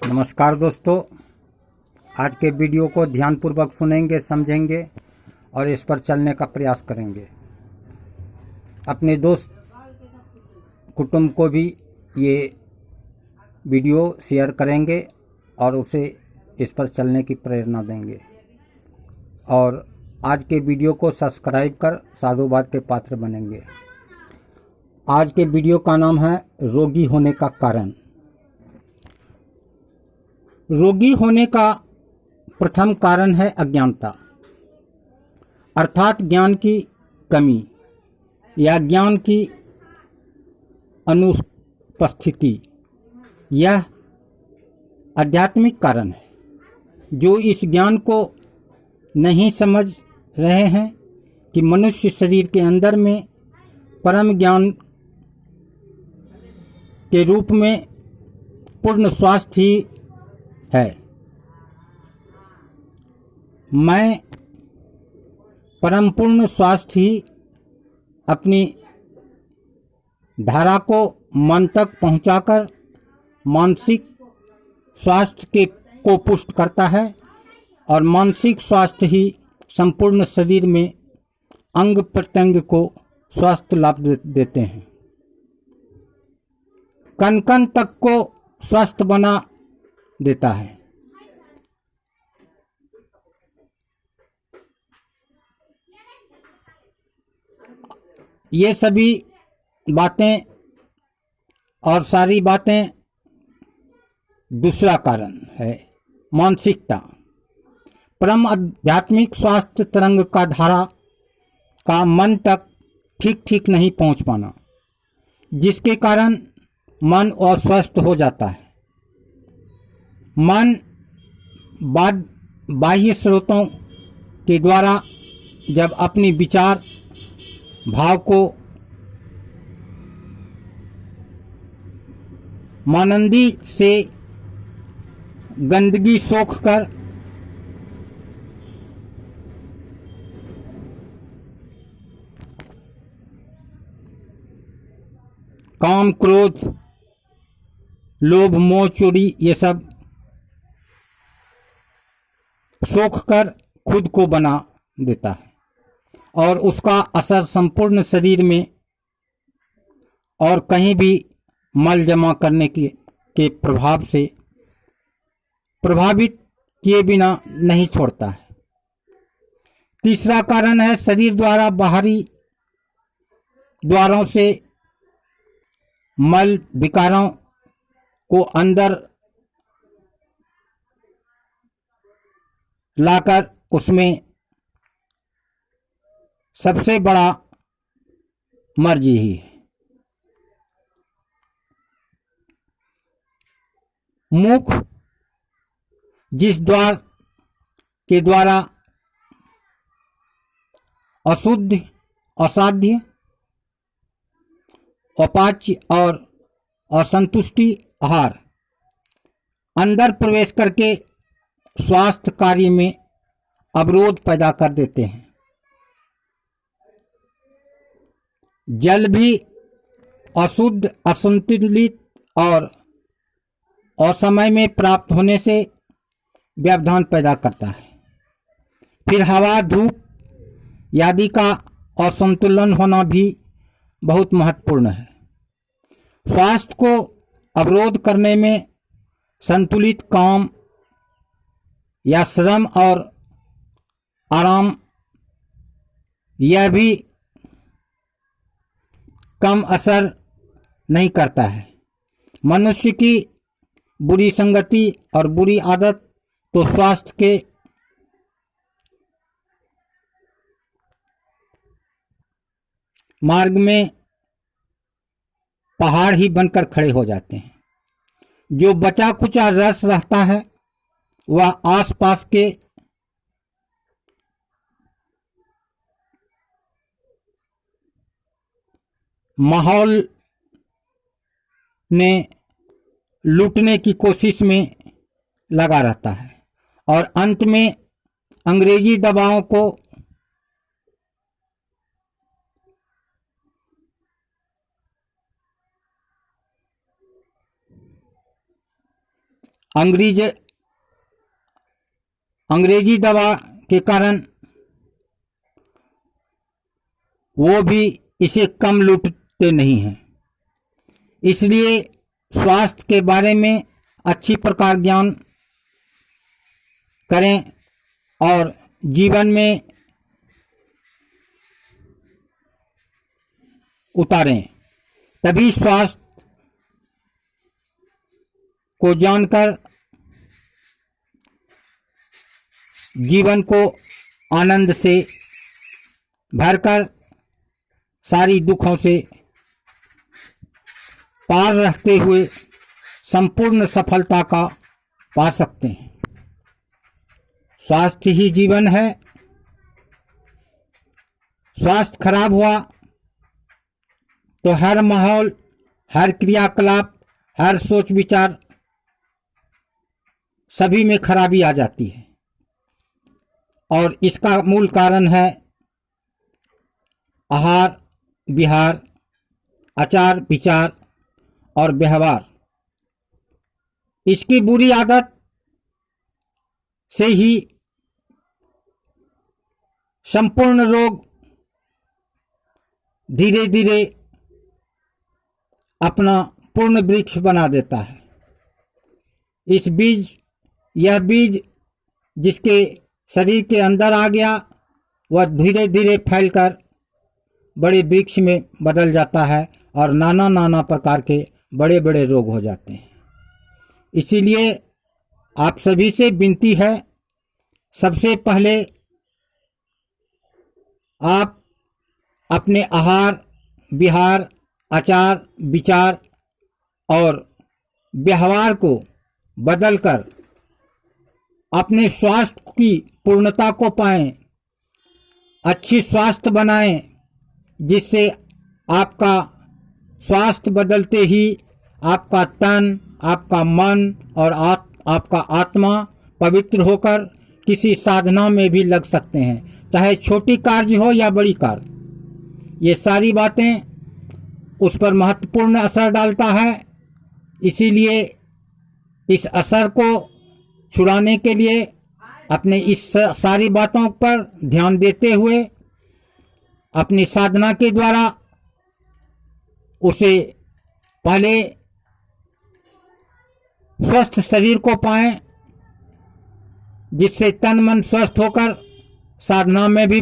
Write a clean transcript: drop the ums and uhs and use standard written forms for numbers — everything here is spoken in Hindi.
नमस्कार दोस्तों। आज के वीडियो को ध्यानपूर्वक सुनेंगे, समझेंगे और इस पर चलने का प्रयास करेंगे। अपने दोस्त कुटुंब को भी ये वीडियो शेयर करेंगे और उसे इस पर चलने की प्रेरणा देंगे। और आज के वीडियो को सब्सक्राइब कर साधुवाद के पात्र बनेंगे। आज के वीडियो का नाम है रोगी होने का कारण। रोगी होने का प्रथम कारण है अज्ञानता, अर्थात ज्ञान की कमी या ज्ञान की अनुपस्थिति। यह आध्यात्मिक कारण है। जो इस ज्ञान को नहीं समझ रहे हैं कि मनुष्य शरीर के अंदर में परम ज्ञान के रूप में पूर्ण स्वास्थ्य ही है। मैं परम पूर्ण स्वास्थ्य ही अपनी धारा को मन तक पहुंचाकर मानसिक स्वास्थ्य को पुष्ट करता है और मानसिक स्वास्थ्य ही संपूर्ण शरीर में अंग प्रत्यंग को स्वास्थ्य लाभ देते हैं। कण कण तक को स्वस्थ बना देता है। ये सभी बातें और सारी बातें दूसरा कारण है मानसिकता। परम आध्यात्मिक स्वास्थ्य तरंग का धारा का मन तक ठीक नहीं पहुंच पाना, जिसके कारण मन अस्वस्थ हो जाता है। मन बाह्य स्रोतों के द्वारा जब अपनी विचार भाव को मानंदी से गंदगी सोख कर काम, क्रोध, लोभ, मोह, चोरी ये सब सोख कर खुद को बना देता है और उसका असर संपूर्ण शरीर में और कहीं भी मल जमा करने के प्रभाव से प्रभावित किए बिना नहीं छोड़ता है। तीसरा कारण है शरीर द्वारा बाहरी द्वारों से मल विकारों को अंदर लाकर उसमें सबसे बड़ा मर्जी ही है। मुख जिस द्वार के द्वारा अशुद्ध, असाध्य, अपाच्य और असंतुष्टि आहार अंदर प्रवेश करके स्वास्थ्य कार्य में अवरोध पैदा कर देते हैं। जल भी अशुद्ध, असंतुलित और असमय में प्राप्त होने से व्यवधान पैदा करता है। फिर हवा, धूप आदि का असंतुलन होना भी बहुत महत्वपूर्ण है। स्वास्थ्य को अवरोध करने में संतुलित काम या श्रम और आराम यह भी कम असर नहीं करता है। मनुष्य की बुरी संगति और बुरी आदत तो स्वास्थ्य के मार्ग में पहाड़ ही बनकर खड़े हो जाते हैं। जो बचा कुचा रस रहता है वह आसपास के माहौल में लूटने की कोशिश में लगा रहता है और अंत में अंग्रेजी दवाओं को अंग्रेजी दवा के कारण वो भी इसे कम लूटते नहीं हैं। इसलिए स्वास्थ्य के बारे में अच्छी प्रकार ज्ञान करें और जीवन में उतारें, तभी स्वास्थ्य को जानकर जीवन को आनंद से भरकर सारी दुखों से पार रहते हुए संपूर्ण सफलता का पा सकते हैं। स्वास्थ्य ही जीवन है। स्वास्थ्य खराब हुआ तो हर माहौल, हर क्रियाकलाप, हर सोच विचार सभी में खराबी आ जाती है। और इसका मूल कारण है आहार, विहार, आचार विचार और व्यवहार। इसकी बुरी आदत से ही संपूर्ण रोग धीरे धीरे अपना पूर्ण वृक्ष बना देता है। यह बीज जिसके शरीर के अंदर आ गया, वह धीरे धीरे फैलकर बड़े वृक्ष में बदल जाता है और नाना प्रकार के बड़े बड़े रोग हो जाते हैं। इसीलिए आप सभी से विनती है, सबसे पहले आप अपने आहार, विहार, आचार विचार और व्यवहार को बदलकर अपने स्वास्थ्य की पूर्णता को पाएं, अच्छी स्वास्थ्य बनाएं, जिससे आपका स्वास्थ्य बदलते ही आपका तन, आपका मन और आपका आत्मा पवित्र होकर किसी साधना में भी लग सकते हैं, चाहे छोटी कार्य हो या बड़ी कार्य। ये सारी बातें उस पर महत्वपूर्ण असर डालता है। इसीलिए इस असर को छुड़ाने के लिए अपने इस सारी बातों पर ध्यान देते हुए अपनी साधना के द्वारा उसे पहले स्वस्थ शरीर को पाएं, जिससे तन मन स्वस्थ होकर साधना में भी